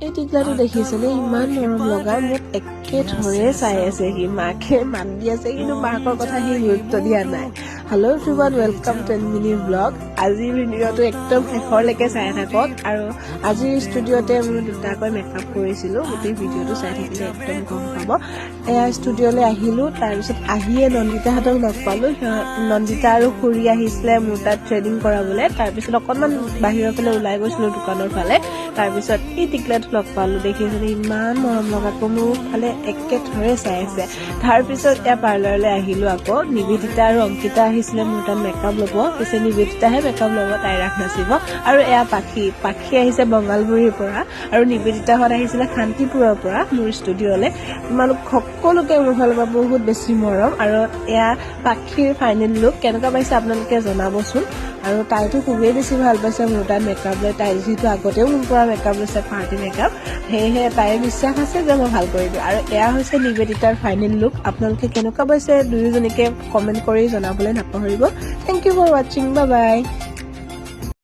এই টিকলাটো দেখিছেনে ইমান মৰম লগা মোক একেধৰে চাই আছে সি মাকে মান দি আছে কিন্তু মাকৰ কথা সি গুৰুত্ব দিয়া নাই hello' everyone welcome to mini blog আজিৰ ভিডিঅ'টো একদম শেষৰলৈকে চাই থাকক আৰু আজিৰ ষ্টুডিঅ'তে মই দুটাকৈ মেকআপ কৰিছিলোঁ গোটেই ভিডিঅ'টো চাই থাকিলে একদম গম পাব এয়া ষ্টুডিঅ'লৈ আহিলোঁ তাৰপিছত আহিয়ে নন্দিতাহঁতক লগ পালোঁ নন্দিতা আৰু খুৰী আহিছিলে মোৰ তাত থ্ৰেডিং কৰাবলৈ তাৰপিছত অকণমান বাহিৰৰ ফালে ওলাই গৈছিলোঁ দোকানৰ ফালে তাৰপিছত এই টিকলাটো লগ পালোঁ দেখিছিলে ইমান মৰম লগাকৈ মোৰ ফালে একেধৰে চাই আছে তাৰপিছত এয়া পাৰ্লাৰলৈ আহিলোঁ আকৌ নিবেদিতা আৰু অংকিতা আহিছিলে মোৰ তাত মেকআপ ল'ব পিছে নিবেদিতাহে মেকআপ ল'ব তাই ৰাস নাচিব আৰু এয়া পাখি আহিছে বঙালগুৰিৰ পৰা আৰু নিবেদিতাহঁত আহিছিলে শান্তিপুৰৰ পৰা মোৰ ষ্টুডিঅ'লৈ তোমালোক সকলোকে মোৰ ফালৰ পৰা বহুত বেছি মৰম আৰু এয়া পাখিৰ ফাইনেল লুক কেনেকুৱা পাইছে আপোনালোকে জনাবচোন আৰু তাইতো খুবেই বেছি ভাল পাইছে মোৰ তাত মেকআপ লৈ তাই যিহেতু আগতেও মোৰ পৰা মেকআপ লৈছে পাৰ্টি মেকআপ সেয়েহে তাইৰ বিশ্বাস আছে যে মই ভাল কৰি দিওঁ আৰু এয়া হৈছে নিবেদিতাৰ ফাইনেল লুক আপোনালোকে কেনেকুৱা পাইছে দুয়োজনীকে কমেণ্ট কৰি জনাবলৈ নাপাহৰিব থেংক ইউ ফৰ ৱাচিং বাই বাই